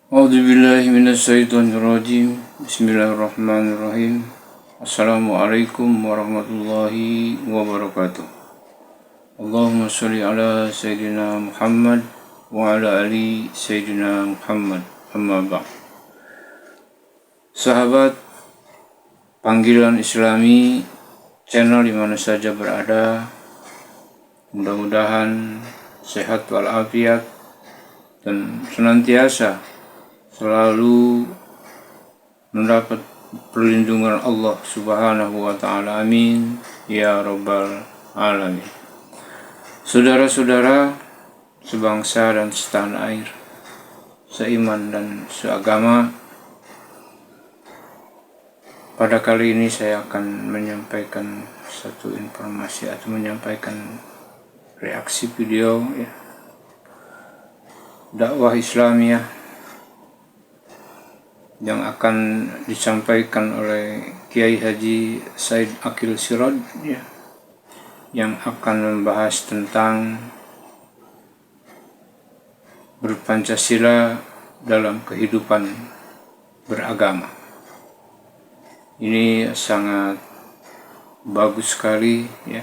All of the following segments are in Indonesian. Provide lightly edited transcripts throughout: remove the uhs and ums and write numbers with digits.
A'udzubillahiminasyaitonirrajim. Bismillahirrahmanirrahim. Assalamualaikum warahmatullahi wabarakatuh. Allahumma sholli ala Sayyidina Muhammad wa ala ali Sayyidina Muhammad. Amma ba'd. Sahabat panggilan Islami, channel di mana saja berada, mudah-mudahan sehat walafiat dan senantiasa selalu mendapat perlindungan Allah Subhanahu wa Ta'ala. Amin ya Rabbal Alamin. Saudara-saudara sebangsa dan setanah air, seiman dan seagama, pada kali ini saya akan menyampaikan satu informasi atau menyampaikan reaksi video dakwah Islamiyah yang akan disampaikan oleh Kiai Haji Said Akil Siraj yang akan membahas tentang berpancasila dalam kehidupan beragama. Ini sangat bagus sekali ya.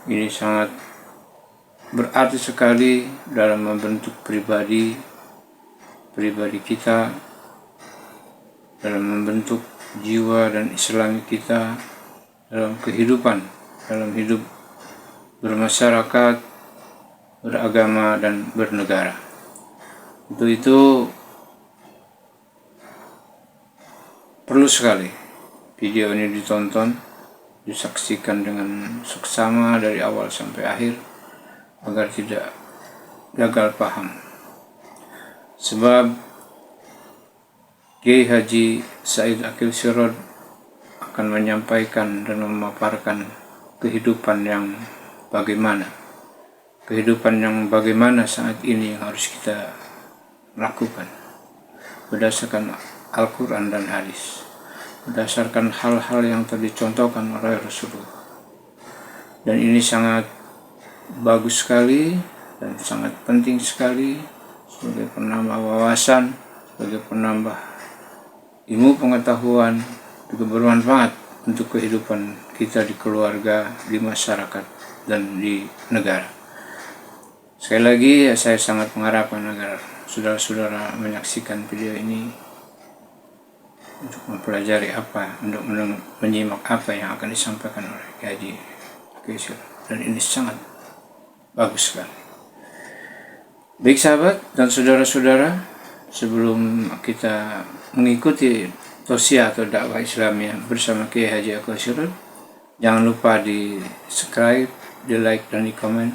Ini sangat berarti sekali dalam membentuk pribadi kita, dalam membentuk jiwa dan Islami kita, dalam kehidupan, dalam hidup bermasyarakat, beragama dan bernegara. Untuk itu perlu sekali video ini ditonton, disaksikan dengan seksama dari awal sampai akhir agar tidak gagal paham. Sebab Kiai Haji Said Akil Siraj akan menyampaikan dan memaparkan kehidupan yang bagaimana saat ini yang harus kita lakukan berdasarkan Al-Quran dan hadis, berdasarkan hal-hal yang telah dicontohkan oleh Rasulullah. Dan ini sangat bagus sekali dan sangat penting sekali sebagai penambah wawasan, sebagai penambah ilmu pengetahuan, juga bermanfaat untuk kehidupan kita di keluarga, di masyarakat, dan di negara. Sekali lagi saya sangat mengharapkan agar saudara-saudara menyaksikan video ini untuk mempelajari untuk menyimak apa yang akan disampaikan oleh Kiai Haji, dan ini sangat bagus sekali. Baik sahabat dan saudara-saudara, sebelum kita mengikuti tausiah atau dakwah Islamiyah bersama Kiai Haji Akil Siraj, jangan lupa di subscribe, di like dan di komen.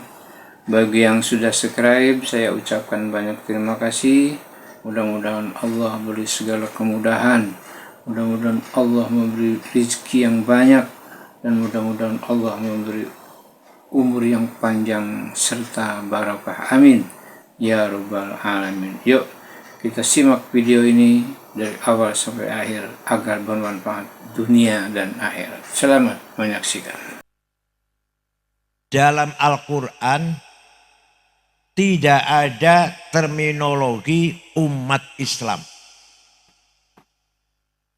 Bagi yang sudah subscribe, saya ucapkan banyak terima kasih. Mudah-mudahan Allah beri segala kemudahan, mudah-mudahan Allah memberi rezeki yang banyak, dan mudah-mudahan Allah memberi umur yang panjang serta barakah. Amin ya Rabbal Alamin. Yuk kita simak video ini dari awal sampai akhir agar bermanfaat dunia dan akhirat. Selamat menyaksikan. Dalam Al-Quran tidak ada terminologi umat Islam.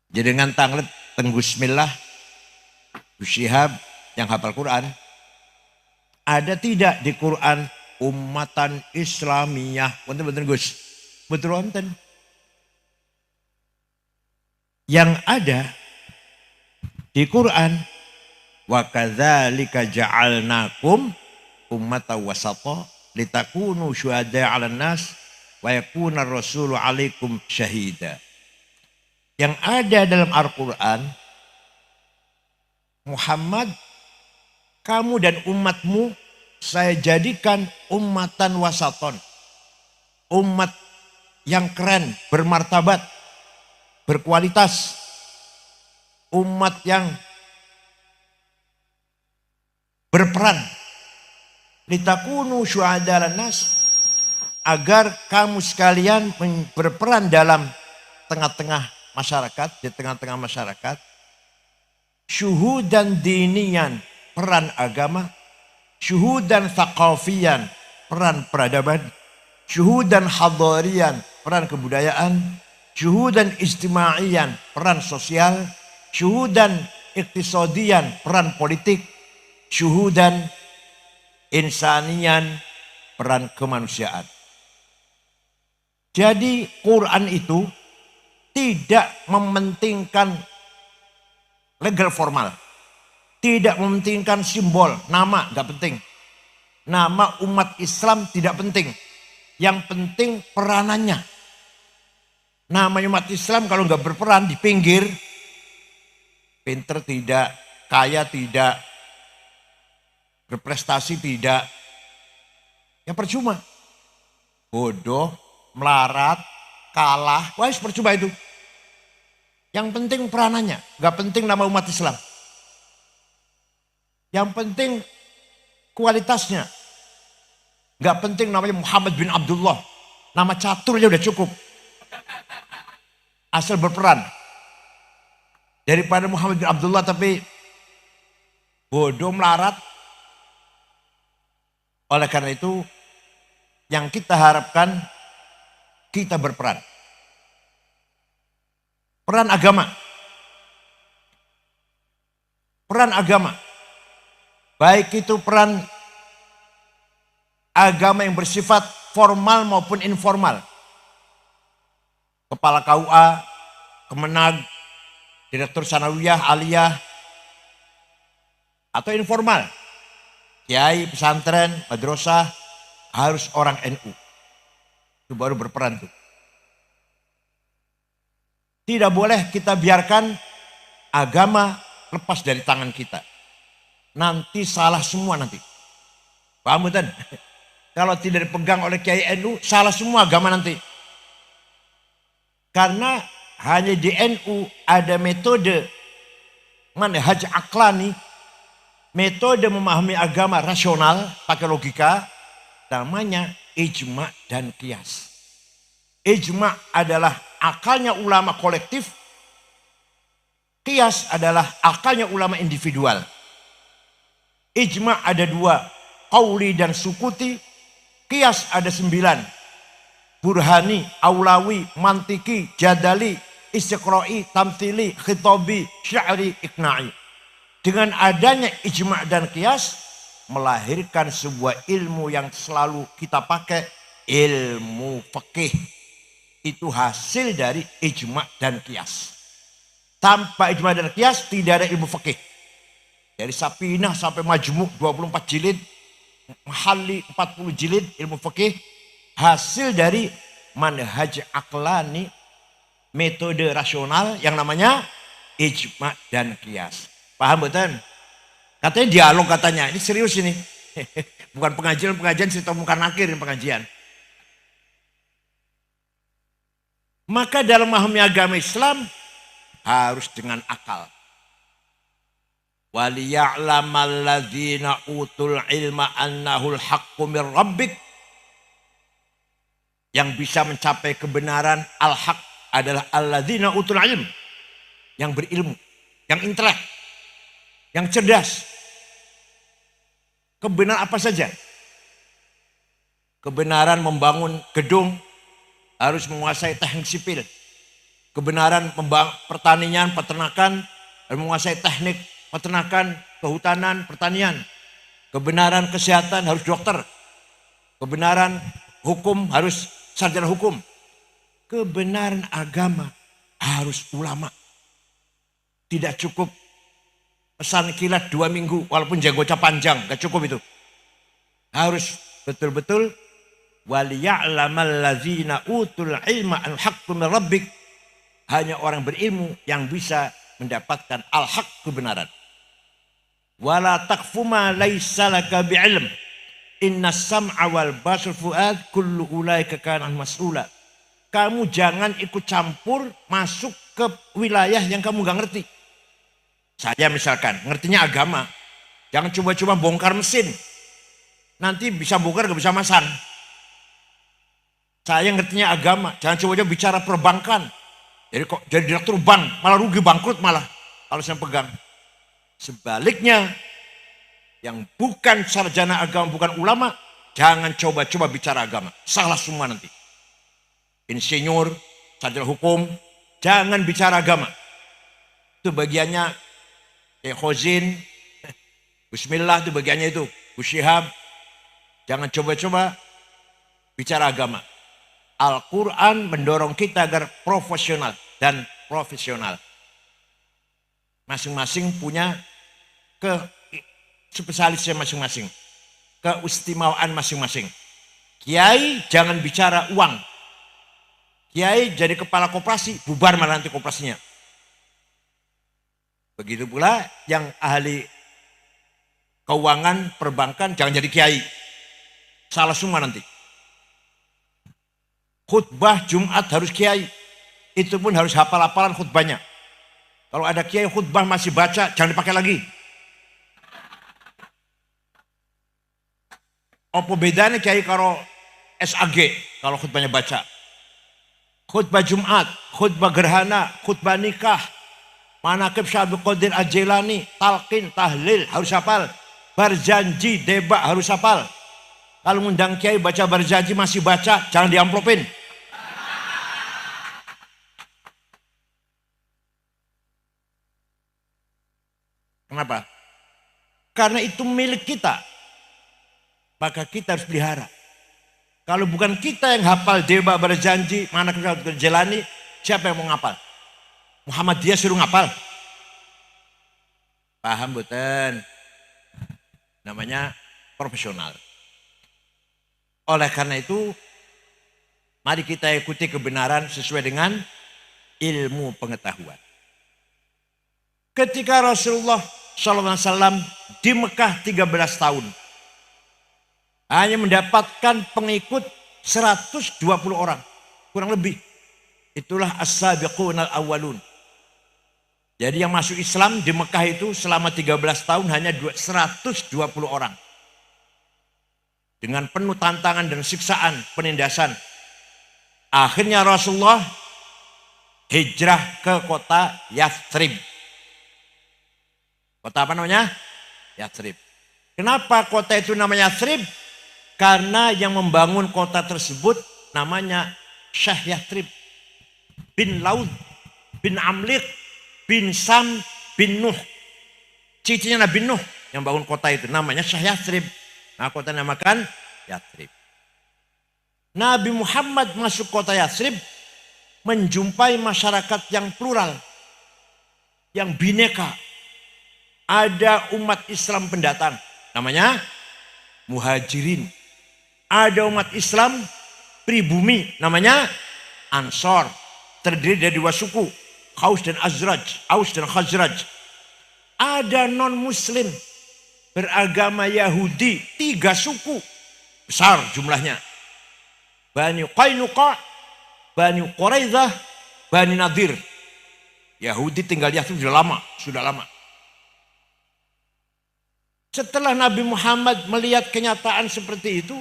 Jadi dengan tanglet Bismillah, Syihab yang hafal Quran, ada tidak di Quran umatan Islamiyah? Betul Gus, betul wonten. Yang ada di Quran, wa kadzalika ja'alnakum ummatan wasata litakunu syuhada'a 'alan nas wa yakuna ar-rasulu 'alaikum syahida. Yang ada dalam Al-Quran, Muhammad, kamu dan umatmu saya jadikan ummatan wasaton, umat yang keren, bermartabat, berkualitas, umat yang berperan. Litakunu syuhada 'alan nas, agar kamu sekalian berperan dalam tengah-tengah masyarakat, di tengah-tengah masyarakat. Syuhudan dinian, peran agama. Syuhudan thaqafiyan, peran peradaban. syuhudan hadarian, peran kebudayaan, syuhudan ijtimaiyan, peran sosial, syuhudan iktisadian, peran politik, syuhudan insanian, peran kemanusiaan. Jadi Quran itu tidak mementingkan legal formal. Tidak mementingkan simbol, nama gak penting. Nama umat Islam tidak penting. Yang penting peranannya. Namanya umat Islam kalau gak berperan di pinggir, pinter tidak, kaya tidak, berprestasi tidak, ya percuma. Bodoh, melarat, kalah, wah percuma itu. Yang penting peranannya, gak penting nama umat Islam. Yang penting kualitasnya. Gak penting namanya Muhammad bin Abdullah. Nama caturnya udah cukup. Asal berperan. Daripada Muhammad bin Abdullah tapi bodoh melarat. Oleh karena itu yang kita harapkan kita berperan. Peran agama. Peran agama. Baik itu peran agama yang bersifat formal maupun informal. Kepala KUA, Kemenag, Direktur Sanawiyah, Aliyah, atau informal. Kiai, pesantren, madrasah, harus orang NU. Itu baru berperan tuh. Tidak boleh kita biarkan agama lepas dari tangan kita. Nanti salah semua nanti. Paham betul? Kalau tidak dipegang oleh Kiai NU, salah semua agama nanti. Karena hanya di NU ada metode manhaj aqlani, metode memahami agama rasional, pakai logika, namanya ijma dan qiyas. Ijma adalah akalnya ulama kolektif, qiyas adalah akalnya ulama individual. Ijma ada 2, qauli dan sukuti. Qiyas ada 9, burhani, aulawi, mantiki, jadali, istiqra'i, tamthili, khitabi, sya'ri, iqna'i. Dengan adanya ijma dan qiyas melahirkan sebuah ilmu yang selalu kita pakai, ilmu fikih. Itu hasil dari ijma dan qiyas. Tanpa ijma dan qiyas tidak ada ilmu fikih. Dari Sapinah sampai Majmu' 24 jilid, Mahalli 40 jilid ilmu fikih, hasil dari manhaj aqlani, metode rasional yang namanya ijma dan qiyas. Paham betul? Katanya dialog katanya, ini serius ini. Bukan pengajian cerita bukan akhir pengajian. Maka dalam memahami agama Islam harus dengan akal. وَلِيَعْلَمَ الَّذِينَ utul ilma annahul haqqu mir rabbik. Yang bisa mencapai kebenaran al-haq adalah alladzina utul ilm. Yang berilmu, yang intelek, yang cerdas. Kebenaran apa saja? Kebenaran membangun gedung harus menguasai teknik sipil. Kebenaran pertanian, peternakan harus menguasai teknik peternakan, kehutanan, pertanian. Kebenaran kesehatan harus dokter. Kebenaran hukum harus sarjana hukum. Kebenaran agama harus ulama. Tidak cukup pesan kilat 2 minggu walaupun janggotnya panjang, gak cukup itu. Harus betul-betul waliya'lamal ladzina utul ilma al haqqu min rabbik. Hanya orang berilmu yang bisa mendapatkan al-haq kebenaran. Wala taqfu ma laisa laka bi'ilm. Inna sam'a wal basar fuad kullu ulaika kana mas'ula. Kamu jangan ikut campur masuk ke wilayah yang kamu gak ngerti. Saya misalkan ngertinya agama. Jangan coba-coba bongkar mesin. Nanti bisa bongkar gak bisa masang. Saya ngertinya agama. Jangan coba-coba bicara perbankan. Jadi kok jadi direktur bank malah rugi bangkrut malah kalau saya pegang. Sebaliknya yang bukan sarjana agama, bukan ulama, jangan coba-coba bicara agama. Salah semua nanti. Insinyur, sarjana hukum, jangan bicara agama. Itu bagiannya Khozin, Bismillah itu bagiannya itu. Gus Syihab, jangan coba-coba bicara agama. Al-Quran mendorong kita agar profesional dan profesional. Masing-masing punya spesialisnya masing-masing. Keistimewaan masing-masing. Kiai jangan bicara uang. Kiai jadi kepala koperasi, bubar malah nanti koperasinya. Begitu pula yang ahli keuangan, perbankan, jangan jadi kiai. Salah semua nanti. Khutbah Jumat harus kiai. Itu pun harus hafal-hafalan khutbahnya. Kalau ada kiai khutbah masih baca, jangan dipakai lagi. Apa bedanya kiai karo SAG kalau khutbahnya baca? Khutbah Jumat, khutbah gerhana, khutbah nikah, manaqib Syekh Abdul Qadir Al-Jilani, talqin, tahlil harus hafal. Berjanji, debat harus hafal. Kalau ngundang kiai baca berjanji masih baca, jangan diamplopin. Kenapa? Karena itu milik kita. Maka kita harus pelihara. Kalau bukan kita yang hafal debat berjanji, mana kita jalani, siapa yang mau ngapal? Muhammadiyah suruh ngapal. Paham betul? Namanya profesional. Oleh karena itu, mari kita ikuti kebenaran sesuai dengan ilmu pengetahuan. Ketika Rasulullah SAW di Mekah 13 tahun. Hanya mendapatkan pengikut 120 orang. Kurang lebih. Itulah as-sabiqun al-awwalun. Jadi yang masuk Islam di Mekah itu selama 13 tahun hanya 120 orang. Dengan penuh tantangan dan siksaan, penindasan. Akhirnya Rasulullah hijrah ke kota Yathrib. Kota apa namanya? Yathrib. Kenapa kota itu namanya Yathrib? Karena yang membangun kota tersebut namanya Syekh Yathrib bin Laud bin Amlik bin Sam bin Nuh. Cicinya Nabi Nuh yang bangun kota itu namanya Syekh Yathrib. Nah, kota namakan Yathrib. Nabi Muhammad masuk kota Yathrib menjumpai masyarakat yang plural, yang bineka. Ada umat Islam pendatang, namanya Muhajirin. Ada umat Islam pribumi, namanya Ansor. Terdiri dari 2 suku, Aus dan Khazraj. Ada non-muslim beragama Yahudi, 3 suku. Besar jumlahnya. Bani Qainuqa, Bani Quraidah, Bani Nadir. Yahudi tinggal di Yathrib sudah lama. Setelah Nabi Muhammad melihat kenyataan seperti itu,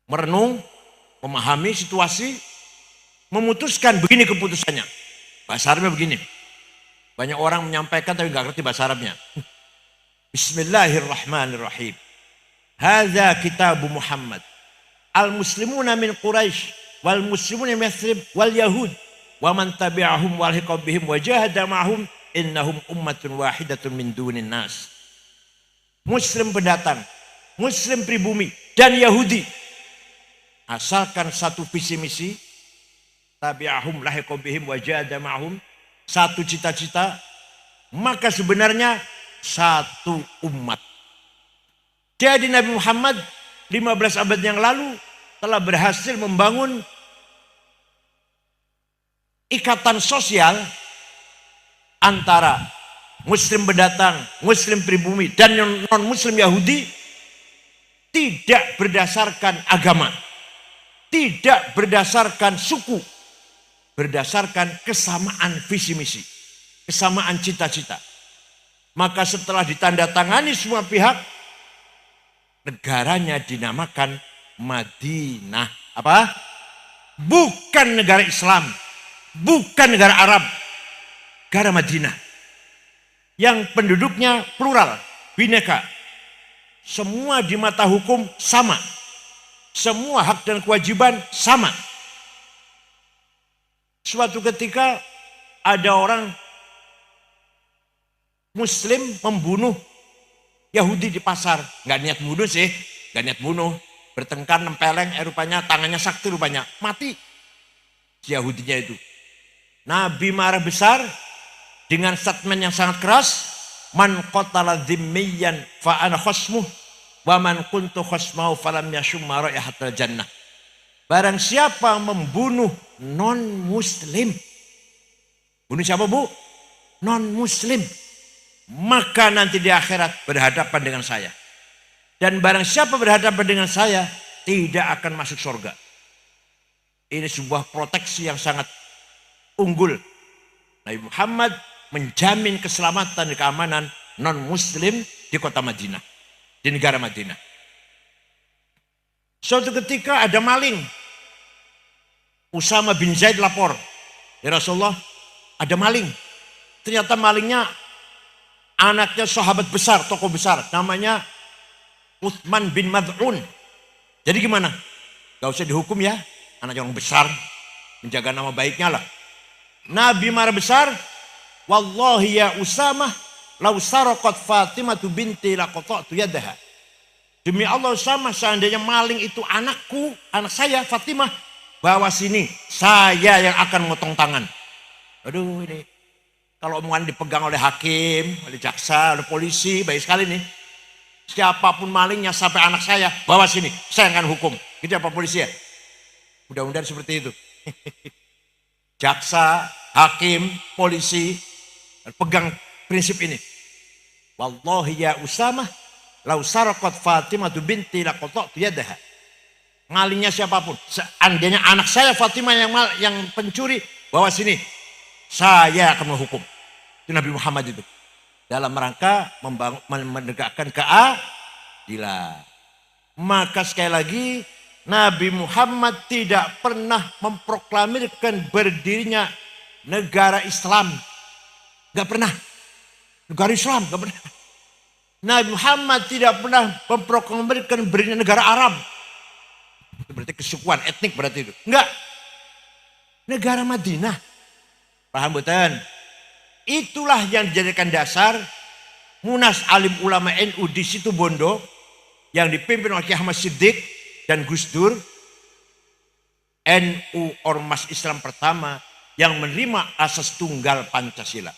merenung, memahami situasi, memutuskan begini keputusannya. Bahasa Arabnya begini. Banyak orang menyampaikan tapi nggak ngerti bahasa Arabnya. Bismillahirrahmanirrahim. Hadza kitabu Muhammad. Al-muslimuna min Quraisy wal muslimuna min Yathrib wal Yahud wa man tabi'ahum wal hiqabihim wa jahada ma'hum innahum ummatun wahidatun min dunin nas. Muslim pendatang, Muslim pribumi dan Yahudi asalkan satu visi misi, tabi'ahum lahiqabihim wa jahada ma'hum, satu cita-cita, maka sebenarnya satu umat. Jadi Nabi Muhammad 15 abad yang lalu telah berhasil membangun ikatan sosial antara Muslim pendatang, Muslim pribumi dan non-Muslim Yahudi tidak berdasarkan agama, tidak berdasarkan suku, berdasarkan kesamaan visi misi, kesamaan cita-cita. Maka setelah ditandatangani semua pihak, negaranya dinamakan Madinah. Apa? Bukan negara Islam, bukan negara Arab. Negara Madinah yang penduduknya plural, bineka, Semua di mata hukum sama. Semua hak dan kewajiban sama. Suatu ketika ada orang Muslim membunuh Yahudi di pasar. Gak niat bunuh sih, gak niat bunuh. Bertengkar, nempeleng, rupanya tangannya sakti rupanya. Mati si Yahudinya itu. Nabi marah besar dengan statement yang sangat keras. Man qatala dhimmiyan fa ana khasmuh wa man kuntu khasmahu falam yashumma raihatal jannah. Barang siapa membunuh non-muslim. Bunuh siapa, Bu? Non-muslim. Maka nanti di akhirat berhadapan dengan saya. Dan barang siapa berhadapan dengan saya, tidak akan masuk surga. Ini sebuah proteksi yang sangat unggul. Nabi Muhammad menjamin keselamatan dan keamanan non-muslim di kota Madinah. Di negara Madinah. Suatu ketika ada maling. Usama bin Zaid lapor. Ya Rasulullah, ada maling. Ternyata malingnya anaknya sahabat besar, tokoh besar. Namanya Uthman bin Mad'un. Jadi gimana? Gak usah dihukum ya. Anak yang besar. Menjaga nama baiknya lah. Nabi marah besar. Wallahi ya Usamah. Lau saraqat Fatimatu binti laqata'tu yadaha. Demi Allah Usamah, seandainya maling itu anakku, anak saya Fatimah. Bawa sini. Saya yang akan motong tangan. Aduh ini. Kalau omongan dipegang oleh hakim, oleh jaksa, oleh polisi. Baik sekali nih. Siapapun malingnya sampai anak saya, bawa sini, saya akan hukum. Gitu apa polisi ya? Mudah-mudahan seperti itu. Jaksa, hakim, polisi, pegang prinsip ini. Wallahi ya Usamah, lau saraqat Fatimah binti laqata'tu yadaha. Malingnya siapapun, seandainya anak saya Fatimah yang pencuri, bawa sini, saya akan menghukum. Itu Nabi Muhammad itu. Dalam rangka menegakkan keadilan. Maka sekali lagi Nabi Muhammad tidak pernah memproklamirkan berdirinya negara Islam. Gak pernah. Negara Islam gak pernah. Nabi Muhammad tidak pernah memproklamirkan berdirinya negara Arab. Itu berarti kesukuan etnik berarti itu. Enggak. Negara Madinah. Paham betul? Itulah yang dijadikan dasar Munas Alim Ulama NU di Situbondo yang dipimpin oleh Kiai Ahmad Siddiq dan Gus Dur. NU Ormas Islam pertama yang menerima asas tunggal Pancasila.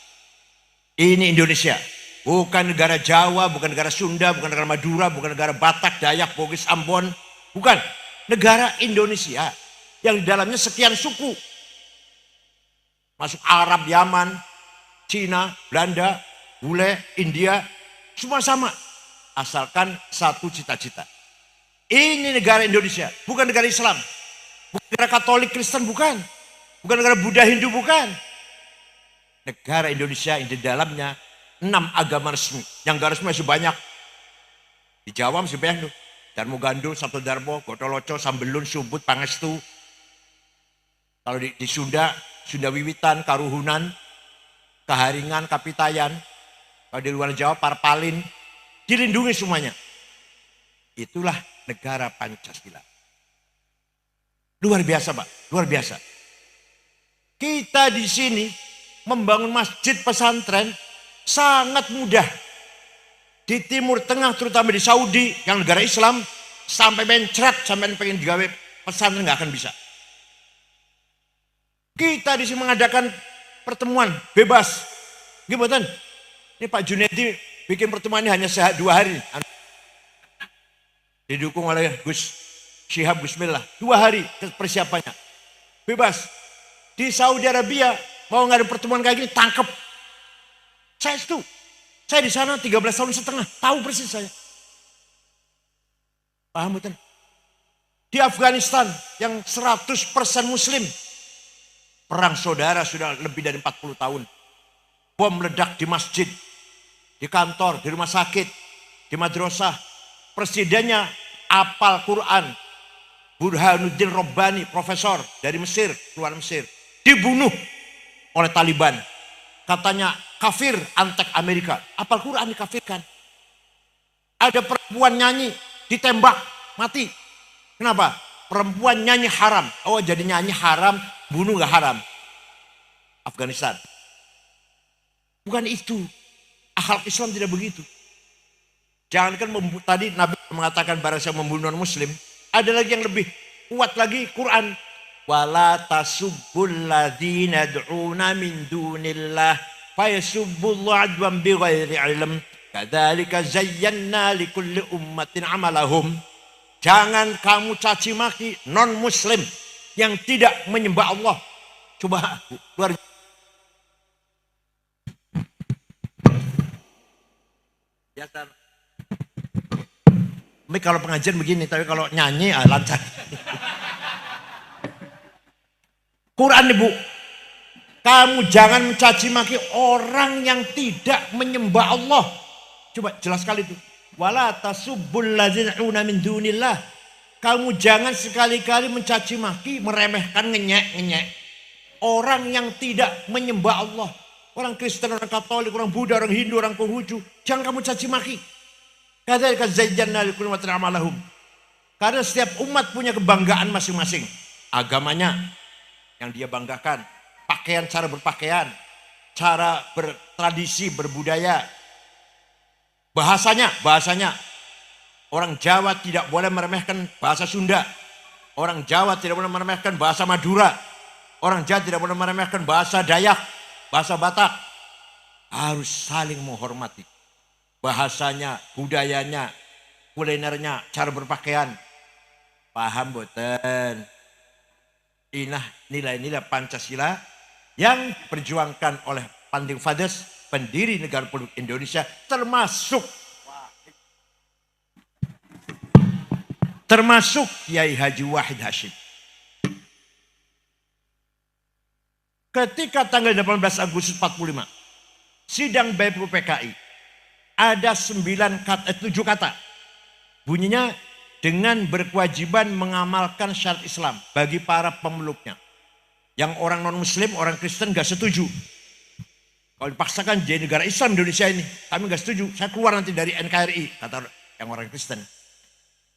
Ini Indonesia, bukan negara Jawa, bukan negara Sunda, bukan negara Madura, bukan negara Batak, Dayak, Bugis, Ambon, bukan. Negara Indonesia yang di dalamnya sekian suku. Masuk Arab, Yaman, Cina, Belanda, Bule, India, semua sama. Asalkan satu cita-cita. Ini negara Indonesia, bukan negara Islam. Bukan negara Katolik, Kristen, bukan. Bukan negara Buddha, Hindu, bukan. Negara Indonesia yang di dalamnya 6 agama resmi. Yang gak resmi masih banyak. Di Jawa masih banyak tuh. Darmo Gandul, Sabto Darmo, Gotoloco, Sambelun, Subut, Pangestu. Kalau di Sunda, Sunda Wiwitan, Karuhunan, Kaharingan, Kapitayan. Kalau di luar Jawa, Parpalin. Dilindungi semuanya. Itulah negara Pancasila. Luar biasa Pak, luar biasa. Kita di sini membangun masjid pesantren sangat mudah. Di Timur Tengah terutama di Saudi yang negara Islam sampai mencret sampai pengen digawe pesantren nggak akan bisa. Kita di sini mengadakan pertemuan bebas. Gimana? Ini Pak Junedi bikin pertemuan ini hanya 2 hari. Didukung oleh Gus Syihab Bismillah. 2 hari persiapannya. Bebas. Di Saudi Arabia mau ngadain pertemuan kayak gini tangkep. Saya itu. Saya di sana 13 tahun setengah. Tahu persis saya. Paham betul? Di Afghanistan yang 100% Muslim. Perang saudara sudah lebih dari 40 tahun. Bom meledak di masjid. Di kantor, di rumah sakit. Di madrasah. Presidennya apal Quran. Burhanuddin Rabbani, profesor dari Mesir, keluar Mesir. Dibunuh oleh Taliban. Katanya kafir, antek Amerika. Apal Quran dikafirkan. Ada perempuan nyanyi, ditembak, mati. Kenapa? Perempuan nyanyi haram. Oh, jadi nyanyi haram, bunuh gak haram. Afghanistan. Bukan itu. Akhlak Islam tidak begitu. Jangankan tadi Nabi mengatakan barang siapa membunuh non-muslim, ada lagi yang lebih kuat lagi, Quran. Wala tasubbul ladzina yad'una min dunillah fayasubbullahu adwan bighairi ilm. Kadzalika zayyana likulli ummatin amalahum. Jangan kamu caci maki non-muslim yang tidak menyembah Allah. Coba luar biasa. Tapi kalau pengajian begini, tapi kalau nyanyi lancar. Quran Ibu, kamu jangan mencaci maki orang yang tidak menyembah Allah. Coba jelas sekali itu. Wala tasubbul ladzina min dunillah. Kamu jangan sekali-kali mencaci maki, meremehkan, ngenyek orang yang tidak menyembah Allah. Orang Kristen, orang Katolik, orang Buddha, orang Hindu, orang Konghucu, jangan kamu caci maki. Kadzalika zayyana likulli ummatin amalahum. Karena setiap umat punya kebanggaan masing-masing. Agamanya yang dia banggakan, pakaian, cara berpakaian, cara bertradisi, berbudaya, bahasanya. Orang Jawa tidak boleh meremehkan bahasa Sunda. Orang Jawa tidak boleh meremehkan bahasa Madura. Orang Jawa tidak boleh meremehkan bahasa Dayak, bahasa Batak. Harus saling menghormati. Bahasanya, budayanya, kulinernya, cara berpakaian. Paham boten? Inah nilai-nilai Pancasila yang diperjuangkan oleh Founding Fathers, pendiri Negara Republik Indonesia, termasuk Kiai Haji Wahid Hasyim. Ketika tanggal 18 Agustus 45, sidang BPU PKI, ada 7 kata. Bunyinya, dengan berkewajiban mengamalkan syariat Islam bagi para pemeluknya. Yang orang non-muslim, orang Kristen gak setuju. Kalau dipaksakan jadi negara Islam Indonesia ini, kami gak setuju. Saya keluar nanti dari NKRI, kata yang orang Kristen.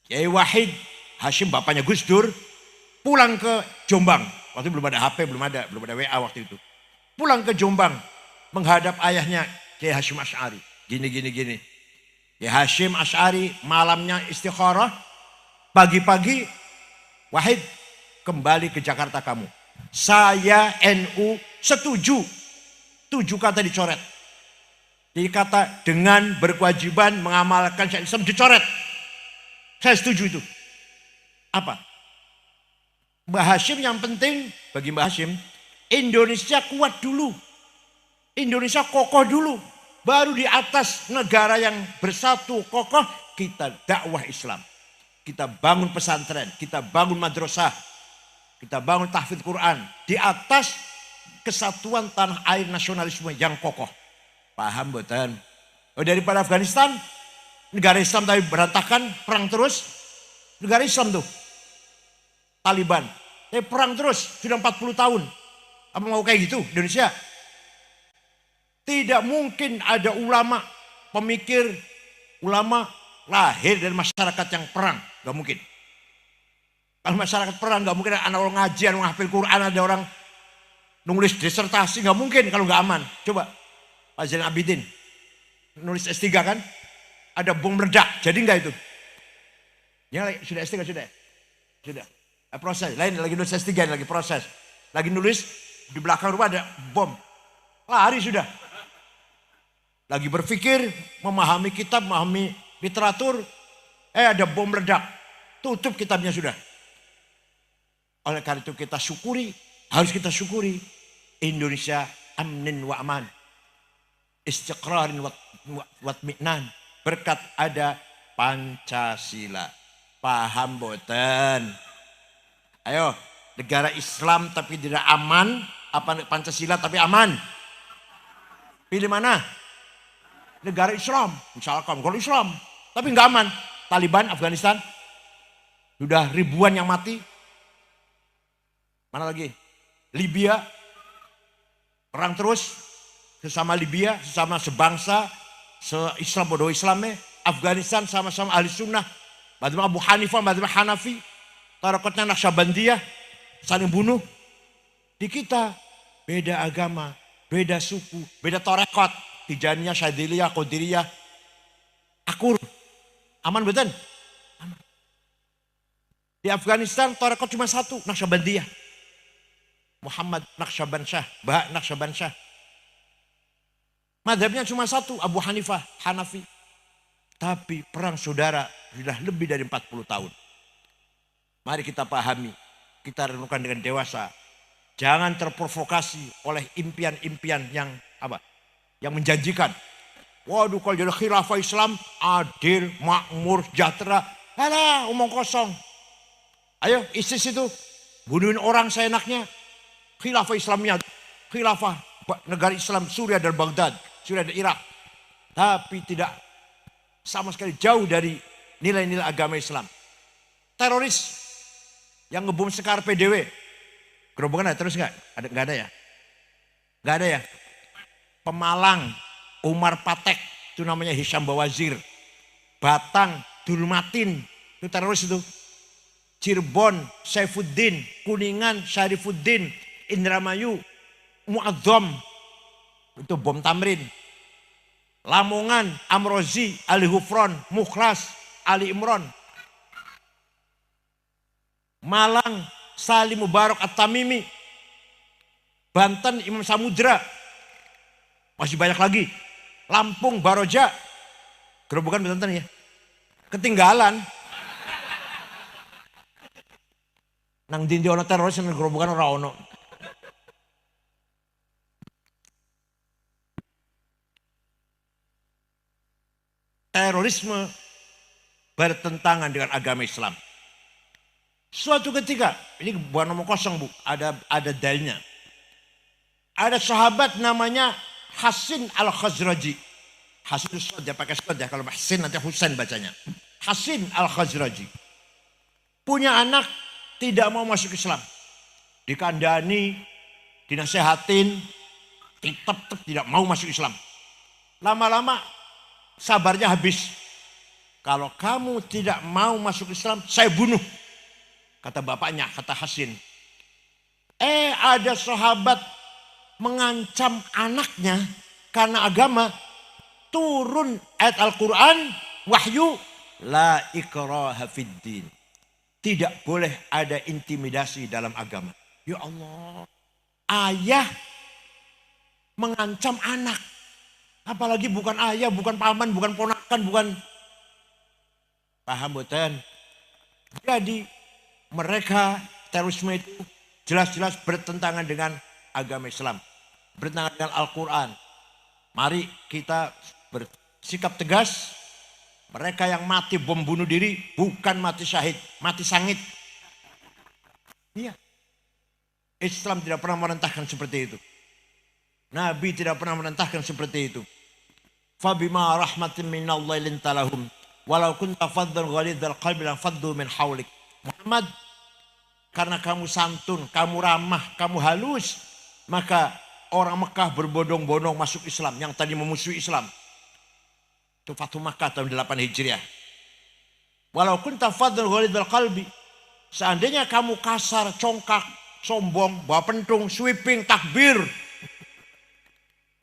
Kiai Wahid Hasyim, bapaknya Gus Dur, pulang ke Jombang. Waktu itu belum ada HP, belum ada WA waktu itu. Pulang ke Jombang, menghadap ayahnya Kiai Hasyim Asy'ari. Gini. Kiai Hasyim Asy'ari malamnya istikharah, pagi-pagi Wahid kembali ke Jakarta kamu. Saya NU setuju. 7 kata dicoret. Jadi kata dengan berkewajiban mengamalkan syariat Islam dicoret. Saya setuju itu. Apa? Mbah Hasyim yang penting bagi Mbah Hasyim, Indonesia kuat dulu. Indonesia kokoh dulu. Baru di atas negara yang bersatu kokoh, kita dakwah Islam. Kita bangun pesantren, kita bangun madrasah, kita bangun tahfidz Quran. Di atas kesatuan tanah air nasionalisme yang kokoh. Paham boten? Daripada Afghanistan, negara Islam tapi berantakan, perang terus. Negara Islam tuh, Taliban. Perang terus, sudah 40 tahun. Apa mau kayak gitu Indonesia? Tidak mungkin ada ulama, pemikir, ulama lahir dari masyarakat yang perang. Gak mungkin. Kalau masyarakat perang gak mungkin ada anak orang ngaji, orang hafil Quran, ada orang nulis disertasi. Gak mungkin kalau gak aman. Coba Pak Zainal Abidin nulis S3 kan. Ada bom meledak. Jadi gak itu? Ya sudah S3 sudah. Sudah. Proses. Lain lagi nulis S3 lagi proses. Lagi nulis di belakang rumah ada bom. Lari sudah. Lagi berpikir, memahami kitab, memahami literatur. Ada bom meledak. Tutup kitabnya sudah. Oleh karena itu kita syukuri. Harus kita syukuri. Indonesia amnin wa aman. Istiqrarin wa tmi'nan. Berkat ada Pancasila. Paham boten? Ayo, negara Islam tapi tidak aman. Apa Pancasila tapi aman? Pilih mana? Negara Islam, misalkan kalau Islam, tapi nggak aman. Taliban, Afghanistan, sudah ribuan yang mati. Mana lagi? Libya, perang terus, sesama Libya, sesama sebangsa, se-Islam bodoh Islamnya, Afghanistan sama-sama ahli sunnah. Madhab Abu Hanifah, madhab Hanafi. Tarekatnya Naqsyabandiyah, saling bunuh. Di kita beda agama, beda suku, beda tarekat. Tijaniyah, Syadziliyah, Qadiriyah, akur. Aman betul? Aman. Di Afghanistan tarekat cuma satu, Naqsyabandiyah. Muhammad Naqsyabansyah, Bahak Naqsyabansyah. Madhabnya cuma satu, Abu Hanifah, Hanafi. Tapi perang saudara sudah lebih dari 40 tahun. Mari kita pahami, kita renungkan dengan dewasa. Jangan terprovokasi oleh impian-impian yang apa? Yang menjanjikan. Waduh, kalau jadi khilafah Islam adil, makmur, sejahtera. Alah, omong kosong. Ayo, ISIS itu bunuhin orang seenaknya. Khilafah Islamnya, khilafah negara Islam Suriah dan Baghdad, Suriah dan Irak. Tapi tidak sama sekali jauh dari nilai-nilai agama Islam. Teroris yang ngebom Sekar PDW. Gerobongan ada terus nggak? Nggak ada ya? Nggak ada ya? Pemalang, Umar Patek, itu namanya Hisham Bawazir. Batang, Dulmatin, itu teroris itu. Cirebon, Saifuddin, Kuningan, Syarifuddin, Indramayu, Mu'adzam, itu bom Tamrin. Lamongan, Amrozi, Ali Hufron, Mukhlas, Ali Imron. Malang, Salim Mubarak At-Tamimi. Banten, Imam Samudra. Masih banyak lagi. Lampung, Baroja. Gerobokan Banten ya. Ketinggalan. Nang dindi ono teroris nang gerobokan ora ono. Terorisme bertentangan dengan agama Islam. Suatu ketika, ini bukan ngomong kosong bu, ada dalilnya. Ada sahabat namanya Hasin Al-Khazraji. Hasin Sod ya pakai Sod ya, kalau Hasin nanti Husain bacanya. Hasin Al-Khazraji. Punya anak tidak mau masuk Islam. Dikandani, dinasehatin, tetap tidak mau masuk Islam. Lama-lama sabarnya habis. Kalau kamu tidak mau masuk Islam, saya bunuh. Kata bapaknya, kata Hasin. Ada sahabat mengancam anaknya karena agama. Turun ayat Al-Quran, wahyu. La ikraha fiddin. Tidak boleh ada intimidasi dalam agama. Ya Allah. Ayah mengancam anak. Apalagi bukan ayah, bukan paman, bukan ponakan, bukan. Paham betul? Jadi mereka terorisme itu jelas-jelas bertentangan dengan agama Islam. Bertentangan dengan Al-Quran. Mari kita bersikap tegas. Mereka yang mati bom bunuh diri bukan mati syahid, mati sangit. Iya. Islam tidak pernah merentahkan seperti itu. Nabi tidak pernah merentahkan seperti itu. Fabima rahmatin minallahi lintalahum walau kunta faddan ghalidhal qalbi lan faddu min haulik. Muhammad, karena kamu santun, kamu ramah, kamu halus, maka orang Mekah berbondong-bondong masuk Islam yang tadi memusuhi Islam. Itu Fathu Makkah tahun 8 Hijriah. Walau kunta faddan ghalidhal qalbi, seandainya kamu kasar, congkak, sombong, bawa pentung, sweeping, takbir,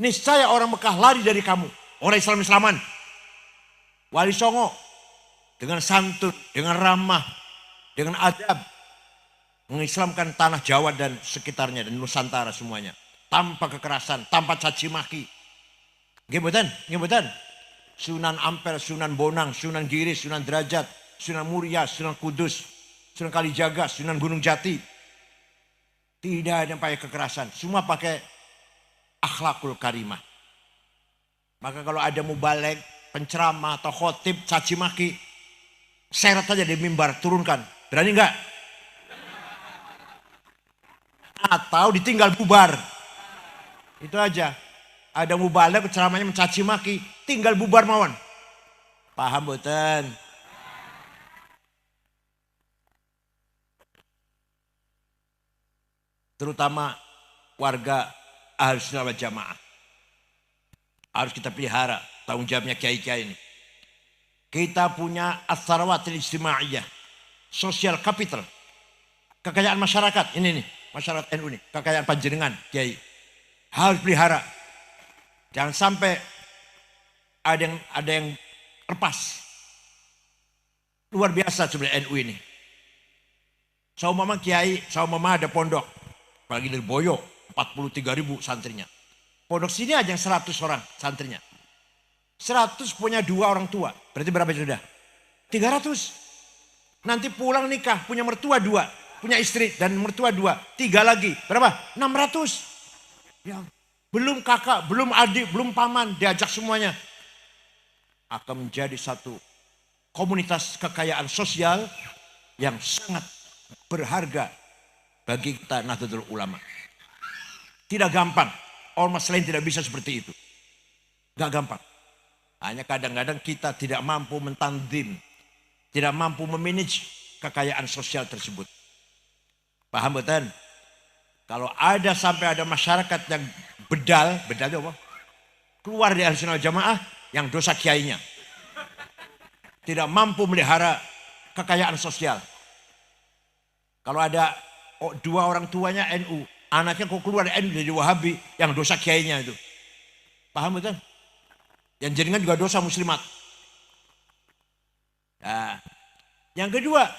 niscaya orang Mekah lari dari kamu. Orang Islam-Islaman. Wali Songo dengan santun, dengan ramah, dengan adab mengislamkan tanah Jawa dan sekitarnya dan Nusantara semuanya. Tanpa kekerasan, tanpa caci maki. Nggih. Sunan Ampel, Sunan Bonang, Sunan Giri, Sunan Derajat, Sunan Muria, Sunan Kudus, Sunan Kalijaga, Sunan Gunung Jati. Tidak ada yang pakai kekerasan, semua pakai akhlakul karimah. Maka kalau ada mubalek, penceramah atau khotib caci maki, seret aja di mimbar, turunkan. Berani enggak? Atau ditinggal bubar. Itu aja. Ada mubalek ceramahnya mencaci maki, tinggal bubar mawon. Paham boten? Terutama warga Ahlus Sunnah wal Jamaah. Harus kita pelihara tanggung jawabnya kiai-kiai ini. Kita punya as-sarawatil ijtimaiyah, social capital, kekayaan masyarakat. Ini nih, masyarakat NU nih, kekayaan panjenengan, Kiai. Harus pelihara. Jangan sampai ada yang lepas. Luar biasa sebenarnya NU ini. Saumama Kiai, saumama ada pondok. Apalagi dari Boyo, 43.000 santrinya. Pondok sini aja 100 orang santrinya. 100 punya 2 orang tua. Berarti berapa sudah? 300. Nanti pulang nikah, punya mertua 2. Punya istri dan mertua 2. 3 lagi. Berapa? 600. Ya, belum kakak, belum adik, belum paman. Diajak semuanya. Akan menjadi satu komunitas kekayaan sosial yang sangat berharga bagi kita Nahdlatul Ulama. Tidak gampang. Ormas lain tidak bisa seperti itu. Gak gampang. Hanya kadang-kadang kita tidak mampu mentandim, tidak mampu memanage kekayaan sosial tersebut. Paham betul? Kalau ada sampai ada masyarakat yang bedal apa? Keluar dari Ahlussunnah Jamaah yang dosa kiainya. Tidak mampu melihara kekayaan sosial. Kalau ada 2 orang tuanya NU, anaknya kok keluar dari NU jadi Wahabi, yang dosa kiainya itu. Paham betul? Yang jaringan juga dosa muslimat. Nah, yang kedua,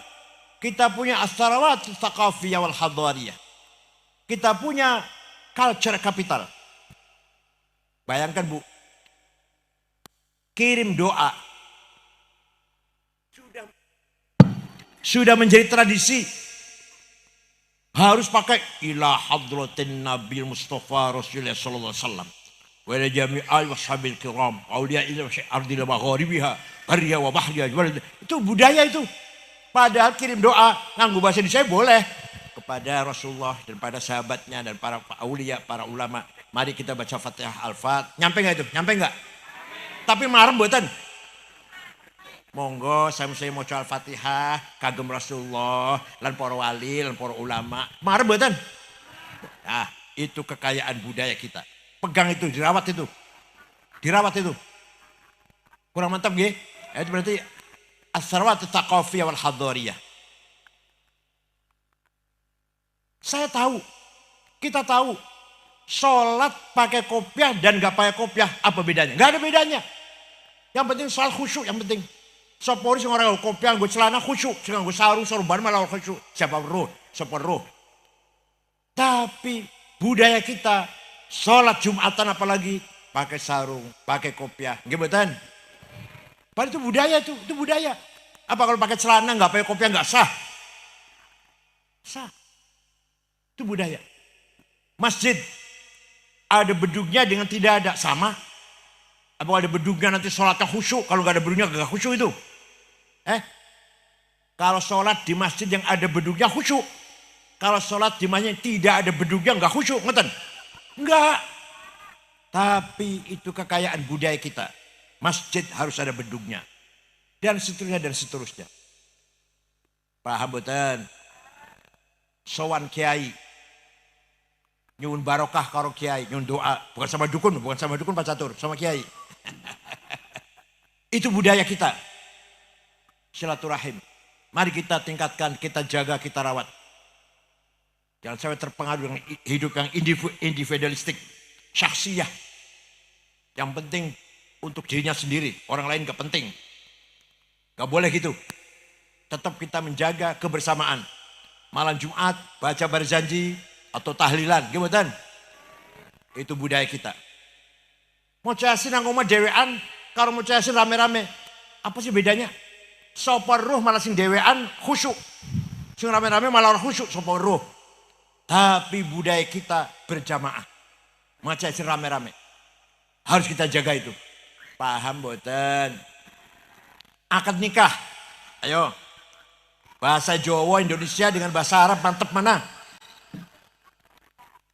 kita punya as-sarawat tsaqafiyah wal hadariyah. Kita punya culture capital. Bayangkan Bu, kirim doa. Sudah menjadi tradisi. Harus pakai ila hadratin Nabi Mustafa Rasulullah sallallahu alaihi wasallam. Wa ila jami'al washabil kiram, auliya ila ardil magharibiha, qarya wa bahriya. Itu budaya itu. Padahal kirim doa nganggo bahasa Indonesia boleh kepada Rasulullah dan pada sahabatnya dan para aulia, para ulama. Mari kita baca Fatihah Al-Fat. Nyampe enggak itu? Nyampe enggak? Tapi marem mboten. Monggo saya mau Al-Fatihah kagem Rasulullah lan para wali lan para ulama. Marem mboten? Nah, itu kekayaan budaya kita. Pegang itu, dirawat itu. Dirawat itu. Kurang mantap nggih? Itu berarti as-sarawat tsaqafiyah wal hadariyah. Saya tahu, kita tahu, sholat pakai kopiah dan gak pakai kopiah apa bedanya? Gak ada bedanya. Yang penting soal khusyuk, yang penting. Sopori sing orang kopiah nggo celana khusyuk, sing nggo sarung sorban malah khusyuk. Siapa roh. Tapi budaya kita sholat Jumatan apalagi pakai sarung, pakai kopiah. Nggih mboten? Padahal itu budaya. Apa kalau pakai celana nggak pakai kopiah nggak sah? Sah. Itu budaya. Masjid ada bedugnya dengan tidak ada sama. Apa ada bedugnya nanti sholatnya khusyuk, kalau nggak ada bedugnya nggak khusyuk itu. Kalau sholat di masjid yang ada bedugnya khusyuk. Kalau sholat di masjid tidak ada bedugnya nggak khusyuk, ngeten? Enggak. Tapi itu kekayaan budaya kita. Masjid harus ada bedugnya. Dan seterusnya. Paham betul? Sowan kiai. Nyuwun barokah karo kiai, nyuwun doa. Bukan sama dukun Pak Catur, sama kiai. Itu budaya kita. Silaturahim. Mari kita tingkatkan, kita jaga, kita rawat. Jangan sampai terpengaruh dengan hidup yang individualistik, syakhsiyah. Yang penting untuk dirinya sendiri, orang lain gak penting. Gak boleh gitu. Tetap kita menjaga kebersamaan. Malam Jumat baca barzanji atau tahlilan, gimana? Itu budaya kita. Mau casin nang omah dewean, kalau mau casin rame-rame, apa sih bedanya? Sopor ruh malah sing dewean khusyuk, sing rame-rame malah orang khusyuk sopor ruh. Tapi budaya kita berjamaah, mau casin rame-rame, harus kita jaga itu. Paham boten? Akad nikah, ayo. Bahasa Jawa Indonesia dengan bahasa Arab mantep mana?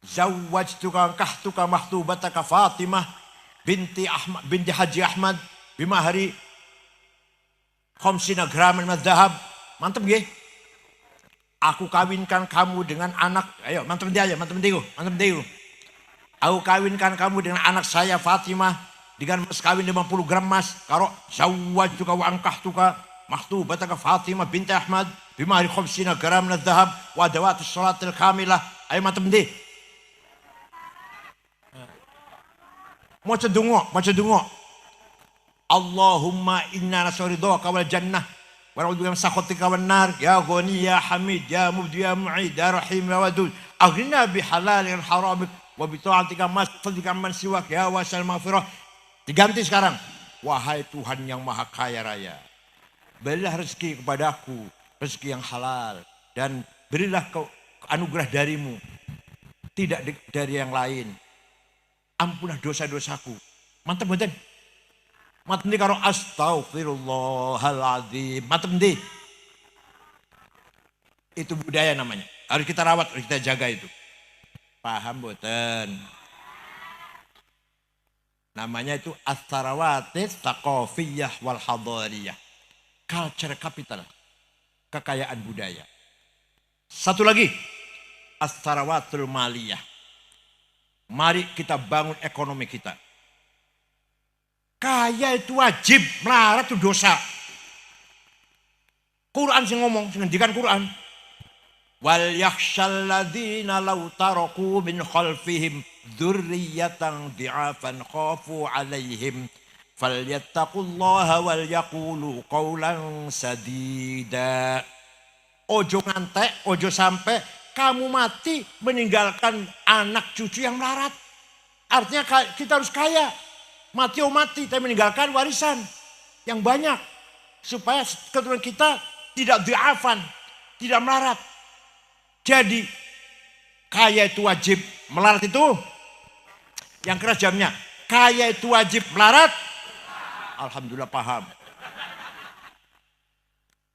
Zawwajtuka kahtuka mahtubataka Fatimah binti Haji Ahmad bimahari khamsina graman madzhab. Mantep nggih? Aku kawinkan kamu dengan anak, ayo mantep dia aja, mantep dia. Aku kawinkan kamu dengan anak saya Fatimah dengan mas kawin 50 gram emas karo zawwajtuka wa ankahtuka maktubataka Fatimah binti Ahmad bimahri 50 gram min dhahab wa adawat sholatil kamilah. Ayo matem ndi. Mau cedungo. Allahumma inna nas'aluka wal jannah wa na'udzubika min sakhatika wan nar ya ghani ya hamid ya mubdi ya mu'id ya rahim ya wadud aghnina bi halalin haramik wa bi ta'atika masfadika man siwak ya wasal maghfirah. Diganti sekarang. Wahai Tuhan yang maha kaya raya, berilah rezeki kepadaku, rezeki yang halal, dan berilah anugerah darimu, tidak dari yang lain. Ampunlah dosa-dosaku. Mantap betul. Mantap nih karo astaghfirullahaladzim. Mantap nih. Itu budaya namanya. Harus kita rawat, harus kita jaga itu. Paham betul. Namanya itu as-sarawatis taqafiyah wal hadariyah. Culture capital. Kekayaan budaya. Satu lagi. As-sarawatul maliyah. Mari kita bangun ekonomi kita. Kaya itu wajib, melarat itu dosa. Quran sih ngomong, ngendikan Quran. Wal yakhshal ladzina law taraku min khalfihim dzurriyyatan dhi'afan khafu 'alaihim falyattaqullaha wal yaqulu qawlan sadida. Ojo ngantek, ojo sampai kamu mati meninggalkan anak cucu yang melarat. Artinya kita harus kaya. Mati mati, tapi meninggalkan warisan yang banyak. Supaya keturunan kita tidak dhi'afan, tidak melarat. Jadi kaya itu wajib, melarat itu yang keras jamnya. Kaya itu wajib, melarat. Alhamdulillah paham.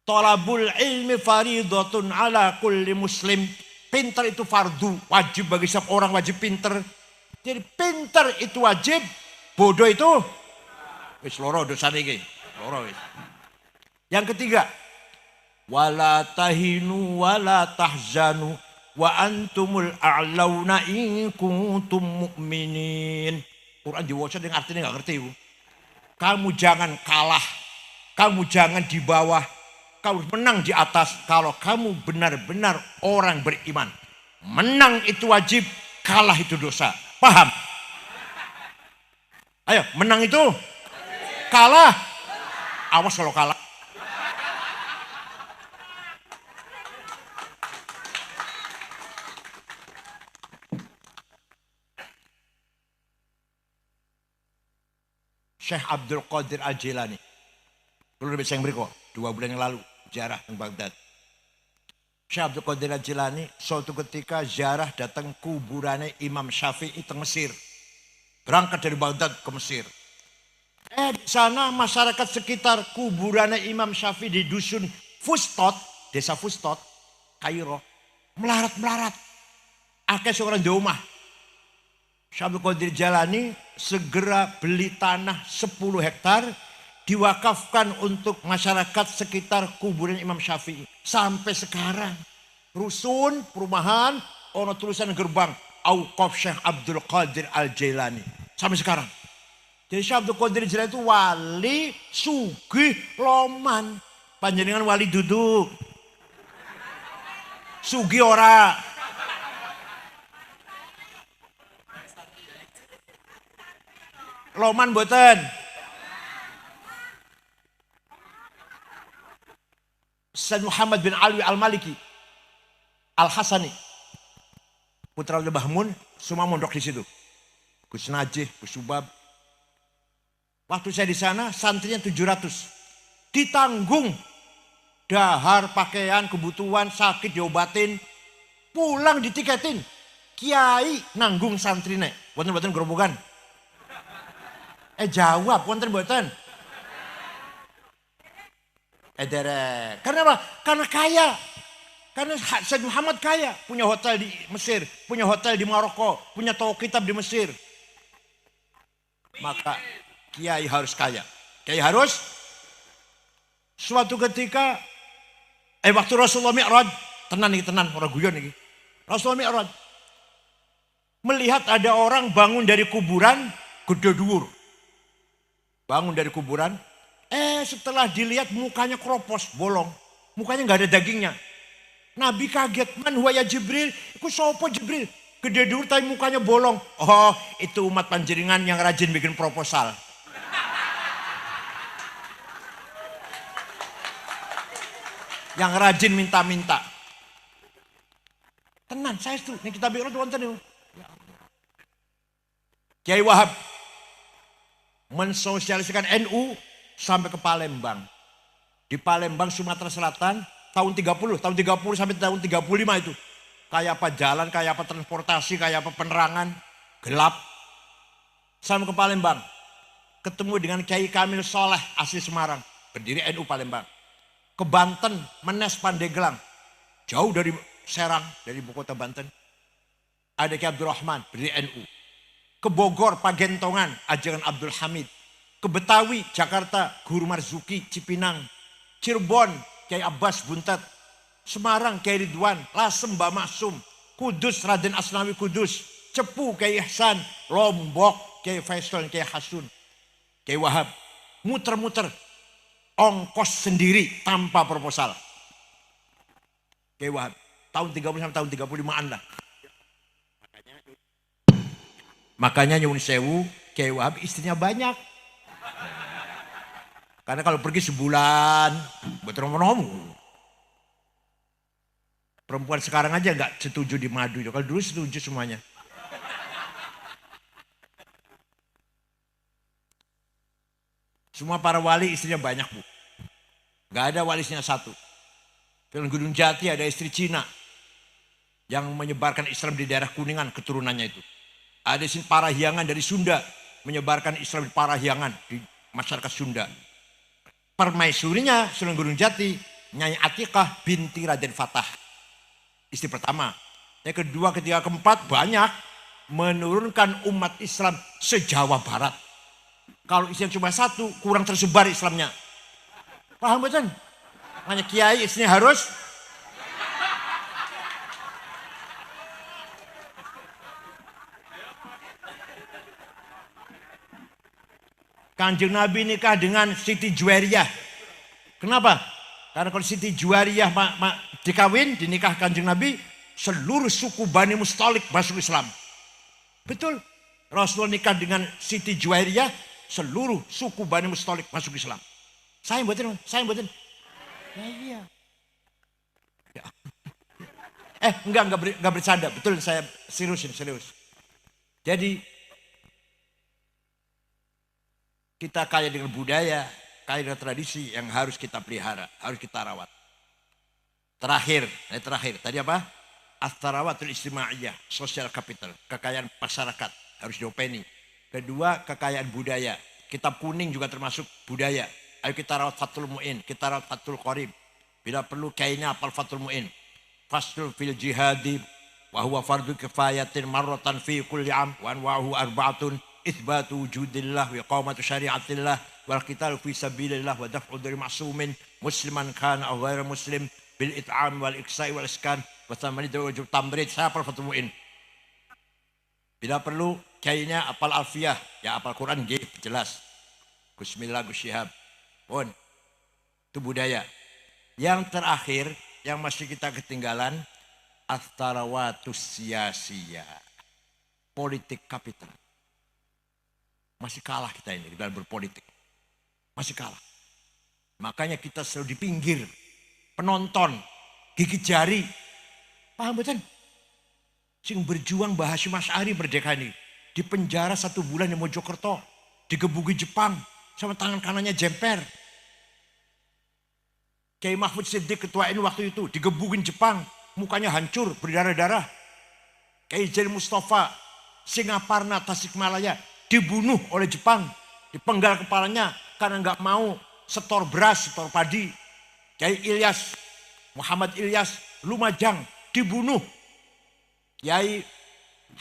Thalabul ilmi faridatun ala kulli muslim. Pintar itu fardu, wajib bagi setiap orang, wajib pintar. Jadi pintar itu wajib, bodoh itu wis loro dosane iki. Loro wis. Yang ketiga, wala tahinu wala tahzanu wa antumul a'launa in kuntum mu'minin. Quran diwaca dengan artinya enggak ngerti, Bu. Kamu jangan kalah. Kamu jangan di bawah. Kamu menang di atas kalau kamu benar-benar orang beriman. Menang itu wajib, kalah itu dosa. Paham? Ayo, menang itu kalah. Awas kalau kalah. Syekh Abdul Qadir Al-Jilani. Dulu lebih sayang berikut, 2 bulan yang lalu, ziarah ke Baghdad. Syekh Abdul Qadir Al-Jilani, suatu ketika ziarah datang kuburannya Imam Syafi'i di Mesir. Berangkat dari Baghdad ke Mesir. Di sana masyarakat sekitar kuburannya Imam Syafi'i di dusun Fustot, desa Fustot, Kairo, melarat-melarat. Akhirnya seorang di rumah. Syekh Abdul Qadir Jalani segera beli tanah 10 hektar diwakafkan untuk masyarakat sekitar kuburan Imam Syafi'i. Sampai sekarang rusun perumahan ono tulisan gerbang Auqaf Syekh Abdul Qadir Al-Jailani sampai sekarang. Jadi Syekh Abdul Qadir Al-Jailani itu wali sugih loman. Panjenengan wali duduk. Sugih ora. Loman mboten. Sayyid Muhammad bin Alwi Al-Maliki Al-Hasani putra Mbah Mun semua mondok di situ. Gus Najih, Gus Subab. Waktu saya di sana santrinya 700. Ditanggung dahar, pakaian, kebutuhan, sakit diobatin, pulang ditiketin. Kiai nanggung santrine. Boten-boten gerobokan. Jawab, wonten mboten? Derek. Karena apa? Karena kaya. Karena Sayyid Muhammad kaya. Punya hotel di Mesir. Punya hotel di Maroko. Punya toko kitab di Mesir. Maka kiai harus kaya. Kiai harus. Suatu ketika. Waktu Rasulullah Mi'raj. Tenan, orang guyon ini. Rasulullah Mi'raj. Melihat ada orang bangun dari kuburan. Gede dhuwur. bangun dari kuburan. Setelah dilihat mukanya keropos, bolong. Mukanya nggak ada dagingnya. Nabi kaget, man huwa ya Jibril, iku sopo Jibril? Gede dur tapi mukanya bolong. Oh, itu umat panjenengan yang rajin bikin proposal. Yang rajin minta-minta. Tenan, saya itu. Ini kita bikin wonten niku. Kiai Wahab mensosialisasikan NU sampai ke Palembang. Di Palembang, Sumatera Selatan, tahun 30 sampai tahun 35 itu. Kayak apa jalan, kayak apa transportasi, kayak apa penerangan, gelap. Sampai ke Palembang. Ketemu dengan Kiai Kamil Soleh, asli Semarang. Berdiri NU Palembang. Ke Banten, Menes Pandeglang. Jauh dari Serang, dari ibu kota Banten. Ada Kiai Abdurrahman, berdiri NU. Ke Bogor, Pagentongan, ajaran Abdul Hamid. Ke Betawi, Jakarta, Guru Marzuki, Cipinang. Cirebon, Kiai Abbas Buntet. Semarang, Kiai Ridwan. Lasem, Mbak Maksum. Kudus, Raden Asnawi Kudus. Cepu, Kiai Ihsan. Lombok, Kiai Faisal, Kiai Hasun. Kiai Wahab. Muter-muter. Ongkos sendiri tanpa proposal. Kiai Wahab. Tahun 30 sampai tahun 35-an lah. Makanya nyuwun sewu, Kiai Wahab istrinya banyak. Karena kalau pergi sebulan, betul ngomong. Perempuan sekarang aja nggak setuju di madu. Kalau dulu setuju semuanya. Semua para wali istrinya banyak, Bu. Nggak ada walisnya satu. Di Gunung Jati ada istri Cina yang menyebarkan Islam di daerah Kuningan, keturunannya itu. Ada istri Parahyangan dari Sunda menyebarkan Islam di Parahyangan di masyarakat Sunda. Permaisurinya Sunan Gunung Jati, Nyai Atikah binti Raden Fatah. Istri pertama. Yang kedua, ketiga, keempat banyak menurunkan umat Islam se-Jawa Barat. Kalau istrinya cuma satu, kurang tersebar Islamnya. Paham betul? Hanya kiai istrinya harus Kanjeng Nabi nikah dengan Siti Juwairiyah. Kenapa? Karena kalau Siti Juwairiyah dikawin, dinikah Kanjeng Nabi, seluruh suku Bani Mustalik masuk Islam. Betul. Rasul nikah dengan Siti Juwairiyah, seluruh suku Bani Mustalik masuk Islam. Saya buatin. Ya iya. Ya. Enggak bercanda. Betul, saya serius. Jadi kita kaya dengan budaya, kaya dengan tradisi yang harus kita pelihara, harus kita rawat. Terakhir. Tadi apa? As-sarawatul ijtimaiyah, social capital, kekayaan masyarakat harus diopeni. Kedua, kekayaan budaya. Kitab kuning juga termasuk budaya. Ayo kita rawat Fathul Mu'in, kita rawat Fathul Qorib. Bila perlu kayaknya apal Fathul Mu'in. Fathul fil jihadi, wa huwa fardu kifayatin marratan fi kulli am, wa anwa'uhu arba'atun. Itsbatu wujudillah wa iqamatu syariatillah wal qitalu fi sabilillah wa daf'u dari ma'sumin musliman kana aw ghairu muslim bil it'am wal iksa'i wal iskan wa thamani wajib tamrid. Saya apal Fathul Mu'in. Bila perlu kayaknya apal alfiyah, ya apal Quran jelas. Bismillah Gus Syihab. Pun itu budaya. Yang terakhir yang masih kita ketinggalan as-sarawatus siyasiyah, politik kapital. Masih kalah kita ini dalam berpolitik. Masih kalah. Makanya kita selalu di pinggir. Penonton. Gigit jari. Paham betul? Sing berjuang Mbah Hasyim Asy'ari merdeka ini. Di penjara 1 bulan di Mojokerto. Digebuki Jepang. Sama tangan kanannya jemper. Kiai Mahfud Siddiq ketua NU waktu itu. Digebukin Jepang. Mukanya hancur. Berdarah-darah. Kiai Zain Mustafa. Singaparna Tasikmalaya. Dibunuh oleh Jepang, dipenggal kepalanya karena nggak mau setor beras, setor padi. Kiai Ilyas, Muhammad Ilyas, Lumajang, dibunuh. Kiai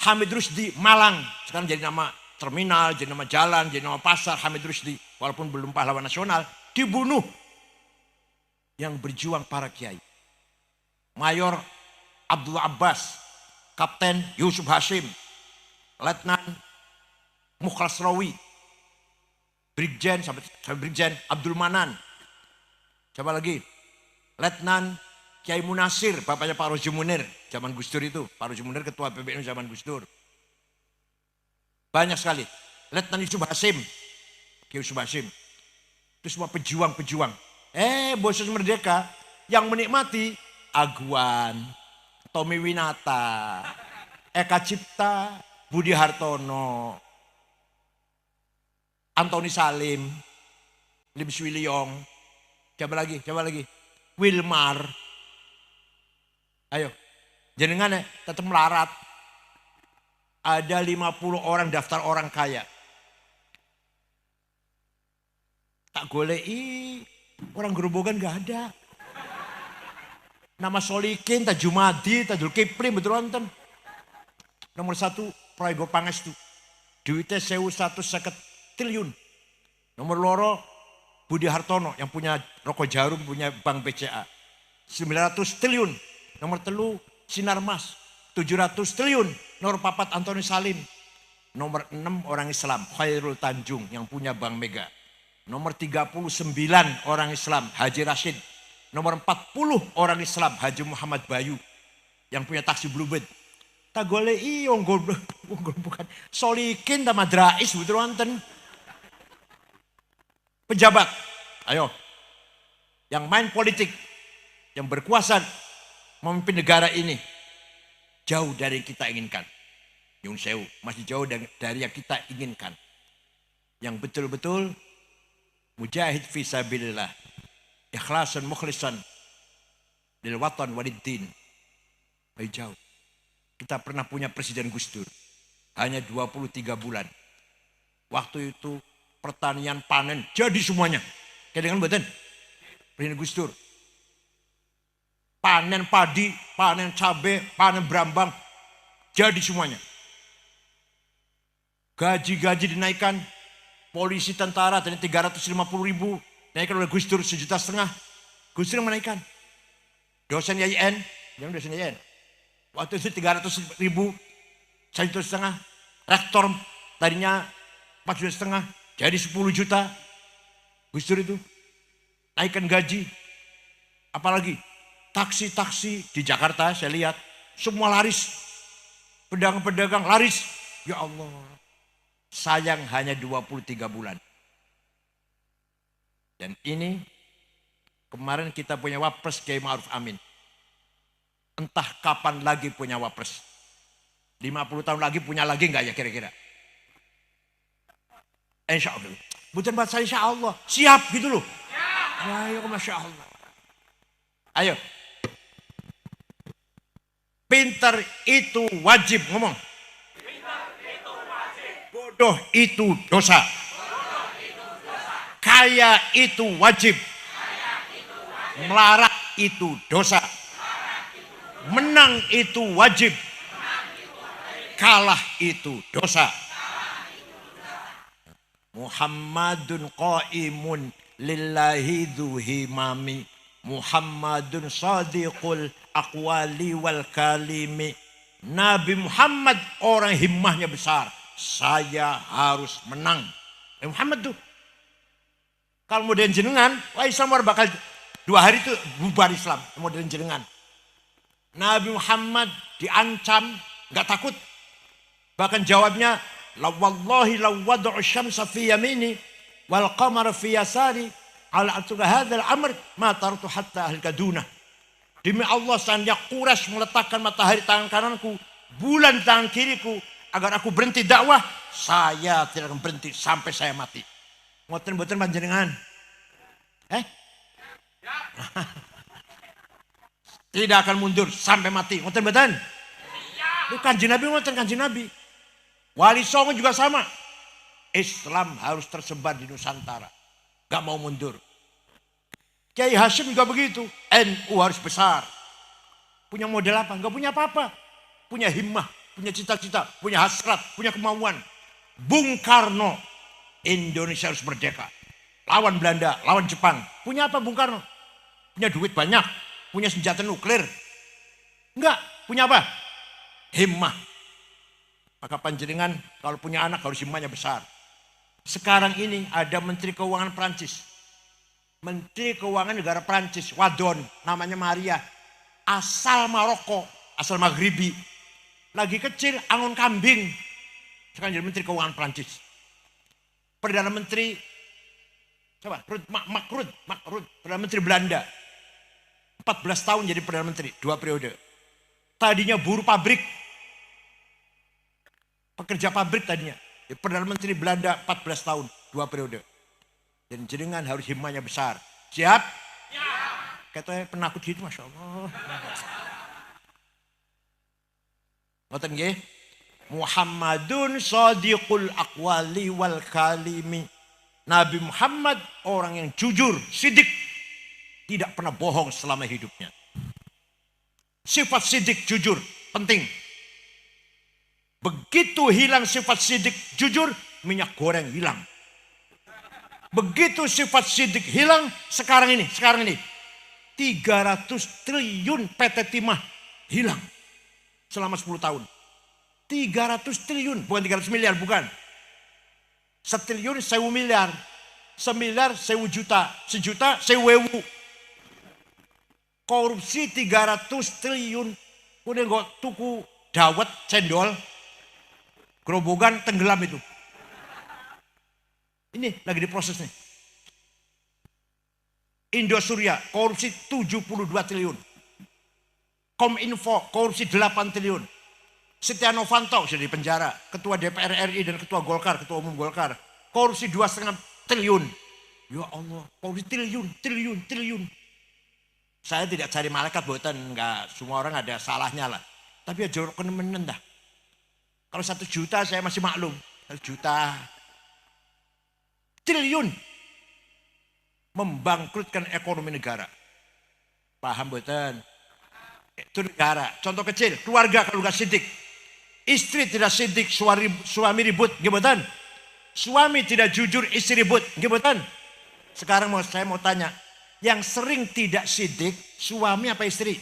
Hamid Rusdi, Malang, sekarang jadi nama terminal, jadi nama jalan, jadi nama pasar, Hamid Rusdi, walaupun belum pahlawan nasional, dibunuh. Yang berjuang para kiai. Mayor Abdullah Abbas, Kapten Yusuf Hashim, Letnan Mukhlas Rawi, Brigjen sampai Brigjen Abdul Manan. Siapa lagi? Letnan Kiai Munasir, bapaknya Pak Roji Munir, zaman Gus Dur itu. Pak Roji Munir ketua PBNU zaman Gus Dur. Banyak sekali. Letnan Yusuf Hasim, Kiai Yusuf Hasim. Itu semua pejuang-pejuang. Bos Merdeka yang menikmati Aguan, Tommy Winata, Eka Cipta, Budi Hartono, Antoni Salim, Lim Swee Lyong, siapa lagi? Wilmar. Ayo, jenengan tetap melarat. Ada 50 orang daftar orang kaya. Tak golei, orang Gerobogan gak ada. Nama Solikin, tak Jumadi, tak Zulkifli, betul nonton. Nomor 1, Prayogo Pangestu. Duitnya 1.150 triliun. Nomor loro, Budi Hartono yang punya Rokok Jarum, punya Bank BCA. 900 triliun. Nomor 3, Sinarmas. 700 triliun. Nomor 4, Antoni Salim. Nomor 6, orang Islam. Khairul Tanjung yang punya Bank Mega. Nomor 39 orang Islam, Haji Rashid. Nomor 40 orang Islam, Haji Muhammad Bayu. Yang punya taksi Bluebird. Tak golei, bukan. Solikin sama Drais, betul nonton. Pejabat, ayo. Yang main politik, yang berkuasa memimpin negara ini. Jauh dari yang kita inginkan. Nyun sewu, masih jauh dari yang kita inginkan. Yang betul-betul mujahid fisabilillah, ikhlasan mukhlisan lil watan waliddin. Baik jauh. Kita pernah punya Presiden Gus Dur. Hanya 23 bulan. Waktu itu pertanian panen jadi semuanya. Kedengan mboten? Presiden Gus Dur. Panen padi, panen cabai, panen brambang. Jadi semuanya. Gaji-gaji dinaikkan. Polisi tentara tadi 350.000, naikkan oleh Gus Dur 1,5 juta. Gus Dur yang menaikkan. Dosen YIN, yang dosen YIN. Waktu itu 300.000, 1,5 juta. Rektor tadinya 4,5 juta, jadi 10 juta. Gus Dur itu naikkan gaji. Apalagi taksi-taksi di Jakarta saya lihat semua laris. Pedagang-pedagang laris. Ya Allah. Sayang hanya 23 bulan. Dan ini kemarin kita punya wapres Kiai Ma'ruf Amin. Entah kapan lagi punya wapres. 50 tahun lagi punya lagi enggak ya kira-kira? Insya Allah. Bukan bahasa insya Allah. Siap gitu loh. Ayo Masya Allah. Ayo. Pintar itu wajib ngomong. Bodoh itu dosa. Kaya itu wajib. Melarat itu dosa. Menang itu wajib. Kalah itu dosa. Muhammadun qaimun lillahi dzuhimami. Muhammadun sadiqul aqwali wal kalimi. Nabi Muhammad orang himmahnya besar. Saya harus menang. Muhammad tuh. Kalau modern jenengan, wah Islam bakal 2 hari itu bubar Islam. Modern jenengan. Nabi Muhammad diancam, gak takut. Bahkan jawabnya, la wallahi law wad'u syamsa fi yamini wal qamara fi yasari ala atuka hadzal amr ma tartu hatta ahlika dunah. Demi Allah seandainya Quraisy meletakkan matahari tangan kananku, bulan tangan kiriku, agar aku berhenti dakwah, saya tidak akan berhenti sampai saya mati. Ngoten-ngoten panjenengan. Tidak akan mundur sampai mati. Ngoten-ngoten. Bukan Nabi, ngoten Kanjeng Nabi. Wali Songo juga sama. Islam harus tersebar di Nusantara. Gak mau mundur. Kiai Hashim juga begitu. NU harus besar. Punya model apa? Gak punya apa-apa. Punya himmah, punya cita-cita, punya hasrat, punya kemauan. Bung Karno, Indonesia harus merdeka. Lawan Belanda, lawan Jepang. Punya apa Bung Karno? Punya duit banyak, punya senjata nuklir. Enggak, punya apa? Himmah. Maka panjenengan kalau punya anak harus himmahnya besar. Sekarang ini ada Menteri Keuangan Prancis. Menteri Keuangan negara Prancis, wadon, namanya Maria. Asal Maroko, asal Maghribi. Lagi kecil, angon kambing. Sekarang jadi Menteri Keuangan Prancis. Perdana Menteri, coba, Mark Rutte, Perdana Menteri Belanda. 14 tahun jadi Perdana Menteri, 2 periode. Tadinya buruh pabrik. Pekerja pabrik tadinya. Perdana Menteri Belanda 14 tahun, 2 periode. Dan jenengan harus himmahnya besar. Siap? Siap. Katanya penakut gitu, Masya Allah. Ngoten nggih? Muhammadun shadiqul aqwali wal kalimi. Nabi Muhammad orang yang jujur, sidik. Tidak pernah bohong selama hidupnya. Sifat sidik, jujur, penting. Begitu hilang sifat sidik, jujur, minyak goreng hilang. Begitu sifat sidik hilang, sekarang ini 300 triliun PT Timah hilang selama 10 tahun. 300 triliun, bukan 300 miliar, bukan. 1 triliun 1.000 miliar. 1 miliar 1.000 juta. 1 juta 1.000. Korupsi 300 triliun. Udah nggak tuku dawet, cendol, gerobogan tenggelam itu. Ini lagi diproses nih. Indosuria korupsi 72 triliun. Kominfo korupsi 8 triliun. Setia Novanto sudah di penjara. Ketua DPR RI dan ketua Golkar, ketua umum Golkar. Korupsi 2,5 triliun. Ya Allah, korupsi triliun. Saya tidak cari malaikat, buatan enggak, semua orang ada salahnya lah. Tapi ya jorok kenemenen dah. Kalau 1 juta saya masih maklum. 1 juta. Triliun. Membangkrutkan ekonomi negara. Paham buatan? Itu negara. Contoh kecil, keluarga kalau nggak sidik. Istri tidak sidik, suami ribut, gimana? Suami tidak jujur, istri ribut, gimana? Sekarang saya mau tanya, yang sering tidak sidik, suami apa istri?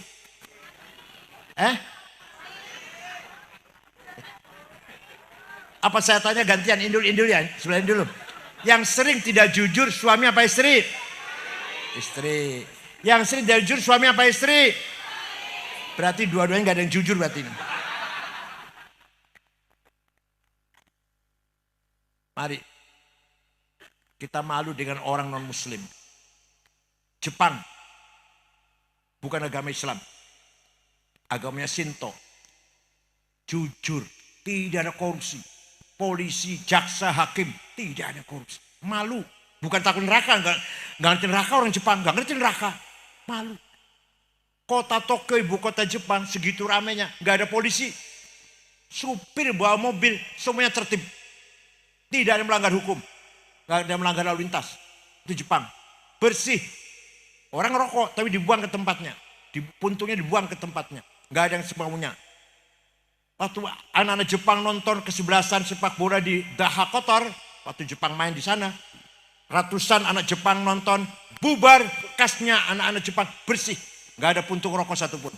Apa saya tanya gantian indul ya? Sebelum dulu. Yang sering tidak jujur, suami apa istri? Istri. Yang sering tidak jujur, suami apa istri? Berarti dua-duanya nggak ada yang jujur berarti ini. Mari kita malu dengan orang non muslim. Jepang bukan agama Islam. Agamanya Shinto. Jujur, tidak ada korupsi. Polisi, jaksa, hakim, tidak ada korupsi. Malu, bukan takut neraka, nggak ngerti neraka orang Jepang, nggak ngerti neraka. Malu. Kota Tokyo, ibu kota Jepang, segitu ramenya, nggak ada polisi. Supir bawa mobil, semuanya tertib. Tidak ada yang melanggar hukum. Nggak ada yang melanggar lalu lintas. Itu Jepang. Bersih. Orang rokok, tapi dibuang ke tempatnya. Puntungnya dibuang ke tempatnya. Nggak ada yang semaunya. Waktu anak-anak Jepang nonton kesebelasan sepak bola di Daha Kotor. Waktu Jepang main di sana. Ratusan anak Jepang nonton. Bubar bekasnya anak-anak Jepang bersih. Nggak ada puntung rokok satupun.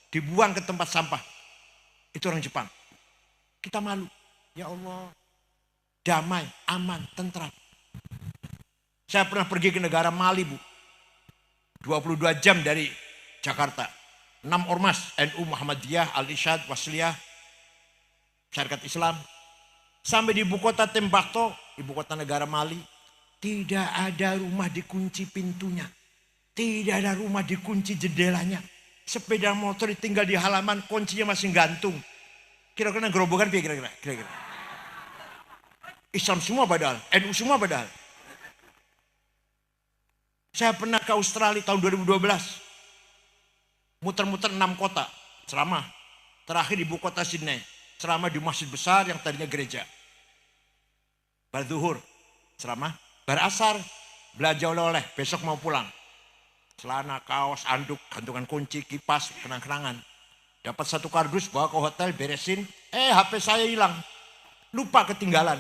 Dibuang ke tempat sampah. Itu orang Jepang. Kita malu. Ya Allah. Damai, aman, tentram. Saya pernah pergi ke negara Mali, Bu. 22 jam dari Jakarta. 6 ormas, NU, Muhammadiyah, Al-Isyad, Wasliyah, Syarikat Islam. Sampai di ibu kota Tembakto, ibu kota negara Mali. Tidak ada rumah dikunci pintunya. Tidak ada rumah dikunci jendelanya. Sepeda motor ditinggal di halaman, kuncinya masih gantung. Kira-kira gerobokan kira-kira. Islam semua padahal, NU semua padahal. Saya pernah ke Australia tahun 2012. Muter-muter 6 kota, ceramah. Terakhir di ibu kota Sydney, ceramah di masjid besar yang tadinya gereja. Bar zuhur, ceramah. Bar asar, belanja oleh-oleh, besok mau pulang. Celana, kaos, anduk, gantungan kunci, kipas, kenang-kenangan. Dapat 1 kardus, bawa ke hotel, beresin. HP saya hilang. Lupa ketinggalan.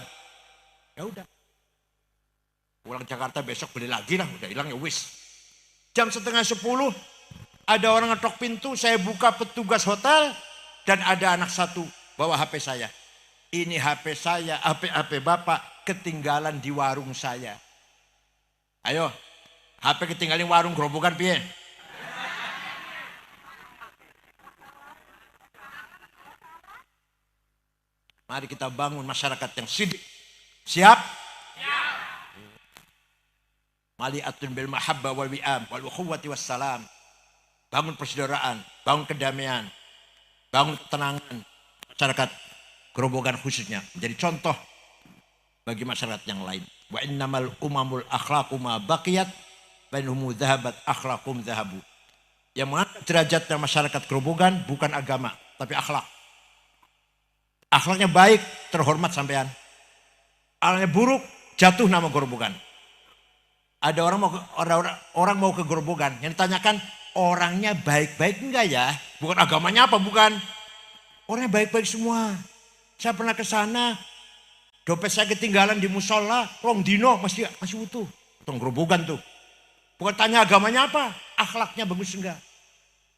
Ya udah. Pulang Jakarta besok beli lagi lah, udah hilang ya wis. Jam 9:30 ada orang ngetok pintu, saya buka, petugas hotel dan ada anak satu bawa HP saya. Ini HP saya, HP Bapak ketinggalan di warung saya. Ayo, HP ketinggalan di warung gerobokan piye? Mari kita bangun masyarakat yang sidik. Siap? Siap. Mali'atun bil mahabbah wal wi'am wal ukhuwati wassalam. Bangun persaudaraan, bangun kedamaian, bangun ketenangan masyarakat gerobokan khususnya. Menjadi contoh bagi masyarakat yang lain. Wa innamal umamul akhlaqu ma baqiyat bainhum dhahabat akhlaqum dhahabu. Yang mengangkat derajatnya masyarakat gerobokan bukan agama, tapi akhlak. Akhlaknya baik, terhormat sampean. Akhlaknya buruk, jatuh nama gerobokan. Ada orang mau ke gerobokan, yang ditanyakan orangnya baik-baik enggak ya? Bukan agamanya apa, bukan. Orangnya baik-baik semua. Saya pernah ke sana, dompet saya ketinggalan di musola, rong dino masih utuh. Tong gerobokan tuh. Bukan tanya agamanya apa, akhlaknya bagus enggak?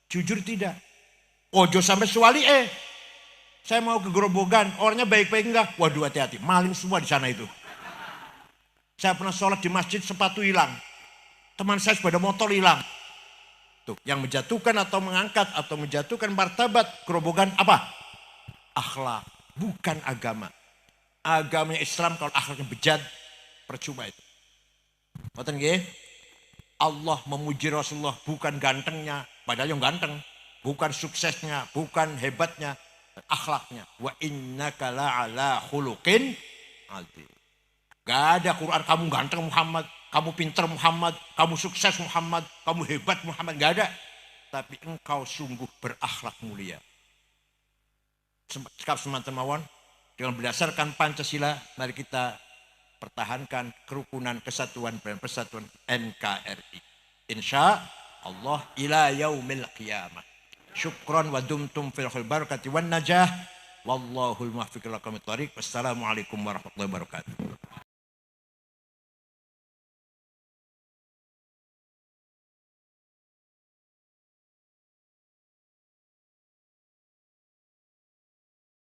Jujur tidak. Ojo sampai suali saya mau ke gerobokan, orangnya baik-baik enggak? Waduh, hati-hati, maling semua di sana itu. Saya pernah sholat di masjid, sepatu hilang. Teman saya sepeda motor hilang. Tuh, yang menjatuhkan atau mengangkat atau menjatuhkan martabat gerobokan apa? Akhlak, bukan agama. Agamanya Islam kalau akhlaknya bejat, percuma itu. Ngoten nggih? Allah memuji Rasulullah bukan gantengnya, padahal yang ganteng, bukan suksesnya, bukan hebatnya, akhlaknya. Wa innaka la'ala khuluqin adzim. Gak ada Quran kamu ganteng Muhammad, kamu pintar Muhammad, kamu sukses Muhammad, kamu hebat Muhammad, gak ada. Tapi engkau sungguh berakhlak mulia. Sekap semangat mawon, dengan berdasarkan Pancasila, mari kita pertahankan kerukunan, kesatuan dan persatuan NKRI. Insya Allah ila yaumil qiyamah. Syukran wa dumtum fil barakati wan najah. Wallahul muwaffiq ila aqwamit thoriq. Wassalamualaikum warahmatullahi wabarakatuh.